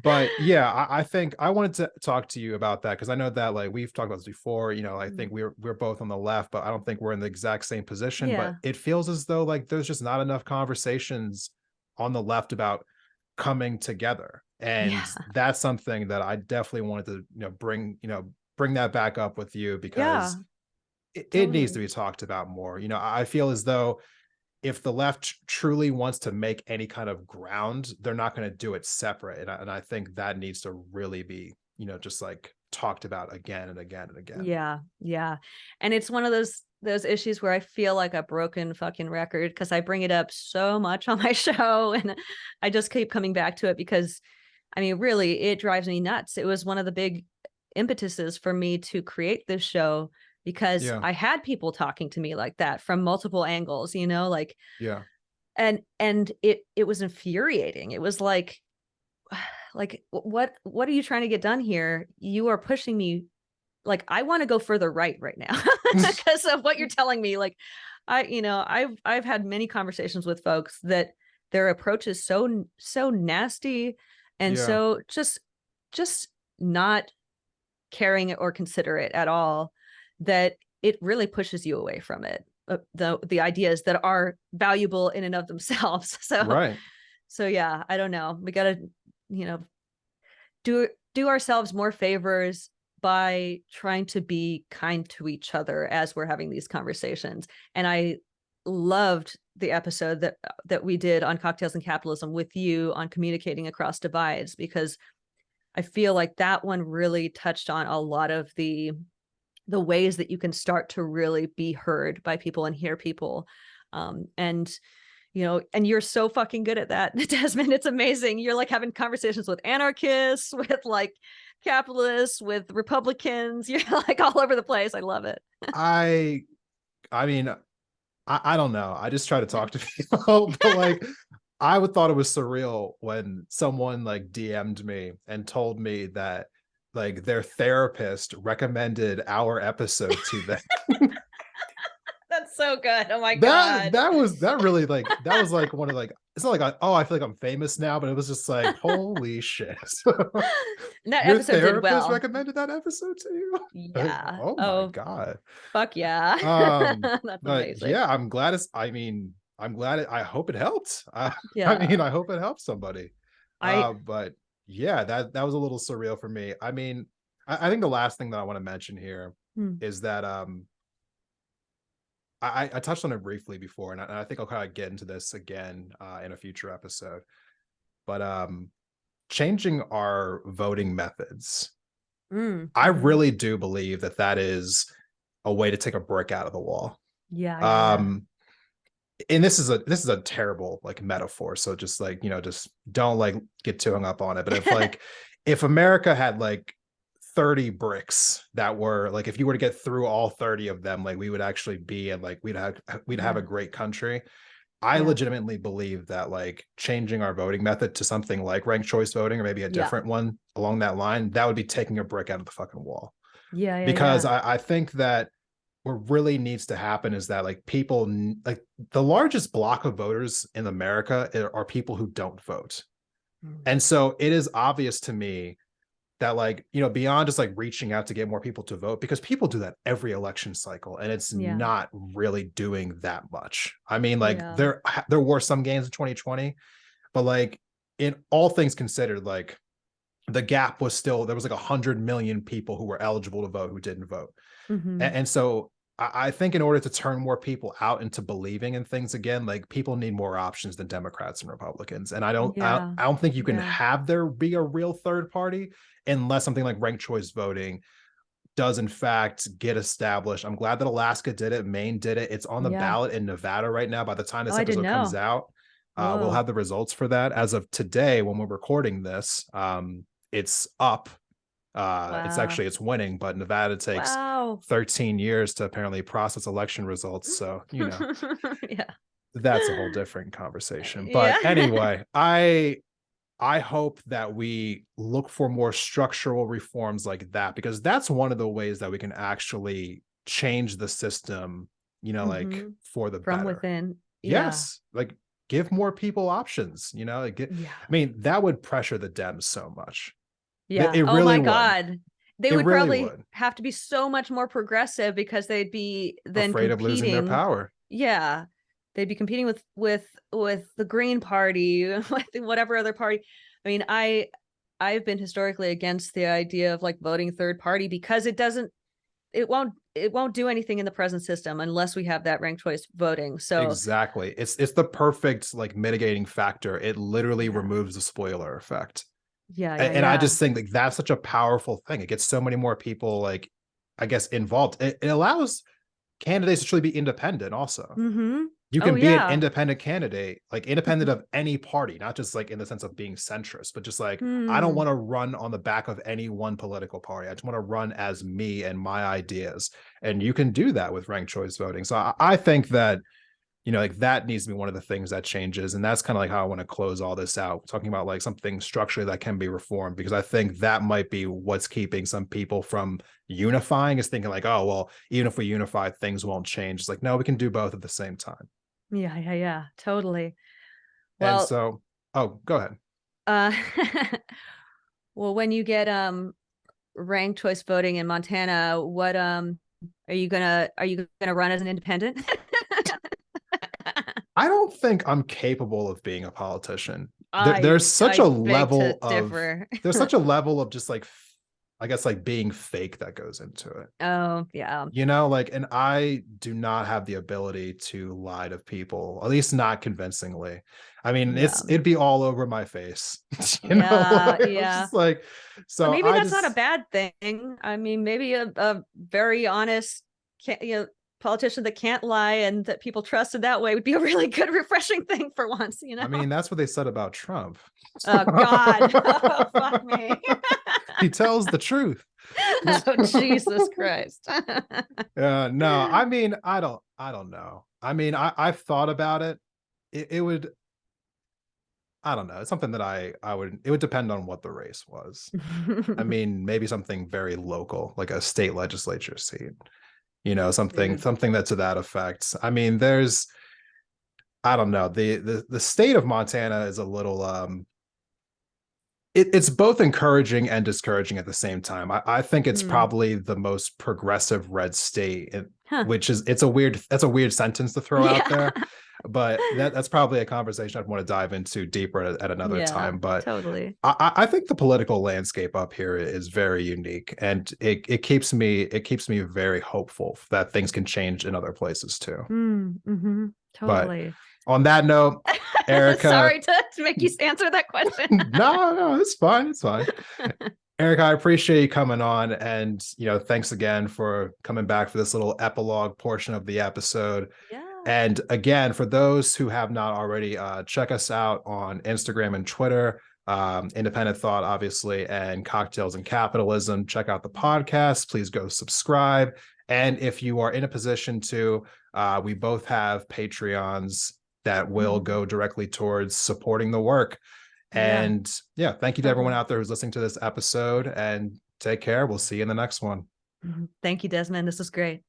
But yeah, I think I wanted to talk to you about that because I know that like we've talked about this before. I think we're both on the left, but I don't think we're in the exact same position. But Yeah. it feels as though like there's just not enough conversations on the left about coming together. And Yeah. that's something that I definitely wanted to, bring that back up with you because Yeah. it needs to Totally. be talked about more. I feel as though if the left truly wants to make any kind of ground, they're not going to do it separate. And I think that needs to really be, just like talked about again and again and again. Yeah. Yeah. And it's one of those issues where I feel like a broken fucking record because I bring it up so much on my show and I just keep coming back to it because I mean, really, it drives me nuts. It was one of the big impetuses for me to create this show because Yeah. I had people talking to me like that from multiple angles, like, Yeah. and it was infuriating. It was like what are you trying to get done here? You are pushing me. Like, I want to go further right now because of what you're telling me. Like, I've had many conversations with folks that their approach is so nasty and Yeah. so just not caring or considerate at all that it really pushes you away from it. The ideas that are valuable in and of themselves. Right. So yeah, I don't know. We got to, do ourselves more favors by trying to be kind to each other as we're having these conversations. And I loved the episode that we did on Cocktails and Capitalism with you on communicating across divides, because I feel like that one really touched on a lot of the ways that you can start to really be heard by people and hear people. And you're so fucking good at that, Desmond. It's amazing. You're like having conversations with anarchists, with like capitalists, with Republicans. You're like all over the place. I love it. I mean, I don't know. I just try to talk to people, but like I would thought it was surreal when someone like DM'd me and told me that like their therapist recommended our episode to them. That's so good. Oh my that God. that really like that was like one of like it's not like oh I feel like I'm famous now, but it was just like holy shit. That Your episode did therapist well. recommended that episode to you? Yeah. Oh my Oh, God. fuck yeah. That's But amazing. yeah, I'm glad I hope it helped. Yeah. I hope it helps somebody. I But yeah, that was a little surreal for me. I mean, I think the last thing that I want to mention here hmm, is that I touched on it briefly before, and I think I'll kind of get into this again in a future episode. But changing our voting methods, I mhm. really do believe that is a way to take a brick out of the wall. Yeah, yeah, yeah. Um, and this is a terrible like metaphor, so just like just don't like get too hung up on it. But if America had like 30 bricks that were like if you were to get through all 30 of them, like we would actually be and like we'd have Yeah, a great country. I yeah, legitimately believe that like changing our voting method to something like ranked choice voting or maybe a yeah, different one along that line, that would be taking a brick out of the fucking wall. yeah, yeah, Because yeah, I think that what really needs to happen is that like people like the largest block of voters in America are people who don't vote. mm, And so it is obvious to me that like, beyond just like reaching out to get more people to vote, because people do that every election cycle and it's yeah, not really doing that much. I mean, like yeah, there were some gains in 2020, but like in all things considered, like the gap was still there was like 100 million people who were eligible to vote who didn't vote. hmm, And so I think in order to turn more people out into believing in things again, like people need more options than Democrats and Republicans. And yeah, I don't think you can yeah, have there be a real third party unless something like ranked choice voting does in fact get established. I'm glad that Alaska did it, Maine did it. It's on the yeah. ballot in Nevada right now. By the time Oh, this I didn't episode comes know. out, We'll Whoa. have the results for that as of today when we're recording this. It's up. Wow. It's winning, but Nevada takes Wow. 13 years to apparently process election results. So, Yeah. that's a whole different conversation. But Yeah. anyway, I hope that we look for more structural reforms like that, because that's one of the ways that we can actually change the system, like for the From better. within. Yeah. Yes, like give more people options, like I Yeah. mean, that would pressure the Dems so much. Yeah. It Oh really my would. God. They It would really probably would. have to be so much more progressive because they'd be then Afraid of losing their competing. power. Yeah. They'd be competing with the Green Party, with whatever other party. I mean, I've been historically against the idea of like voting third party because it won't do anything in the present system unless we have that ranked choice voting. So Exactly. It's the perfect like mitigating factor. It literally yeah. removes the spoiler effect. Yeah, yeah, And I yeah. just think like that's such a powerful thing. It gets so many more people like, I guess, involved. It allows candidates to truly be independent also. Mm-hmm. You Oh can be an yeah. independent candidate, like independent of any party, not just like in the sense of being centrist, but just like, I don't Hmm. want to run on the back of any one political party. I just want to run as me and my ideas. And you can do that with ranked choice voting. So I think that, like that needs to be one of the things that changes. And that's kind of like how I want to close all this out, talking about like something structurally that can be reformed, because I think that might be what's keeping some people from unifying, is thinking like, oh, well, even if we unify, things won't change. It's like, no, we can do both at the same time. Yeah, yeah, yeah. Totally. And Well, so, oh, go ahead. uh well, when you get ranked choice voting in Montana, what are you gonna run as an independent? I don't think I'm capable of being a politician. I I beg to differ. There's such a level of just like, I guess, like being fake that goes into it. Oh, yeah. Like, and I do not have the ability to lie to people, at least not convincingly. I mean, Yeah. it'd be all over my face. Yeah, Like, I'm yeah. just like, Or so maybe I that's not a just, bad thing. I mean, maybe a very honest, politician that can't lie and that people trusted that way would be a really good, refreshing thing for once. I mean, that's what they said about Trump. Oh God. Oh, fuck me. He tells the truth. Oh, Jesus Christ. No, I mean, I don't know. I mean, I've thought about it. It would, I don't know. It's something that it would depend on what the race was. I mean, maybe something very local, like a state legislature seat, something, Dude. something that's to that effect. I mean, I don't know. The state of Montana is a little, it's both encouraging and discouraging at the same time. I think it's Hmm. probably the most progressive red state, Huh. that's a weird sentence to throw out Yeah. there, but that's probably a conversation I'd want to dive into deeper at another Yeah, time. But totally. I think the political landscape up here is very unique, and it keeps me very hopeful that things can change in other places too. Mm-hmm. But Totally. on that note, Erika, Sorry to make you answer that question. no, it's fine. It's fine. Eric, I appreciate you coming on, and thanks again for coming back for this little epilogue portion of the episode. Yeah. And again, for those who have not already, check us out on Instagram and Twitter, Independent Thought, obviously, and Cocktails and Capitalism. Check out the podcast. Please go subscribe. And if you are in a position to, we both have Patreons that will Mhm. go directly towards supporting the work. Yeah, And yeah, thank you to everyone totally. out there who's listening to this episode, and take care. We'll see you in the next one. Mhm. Thank you, Desmond. This is great.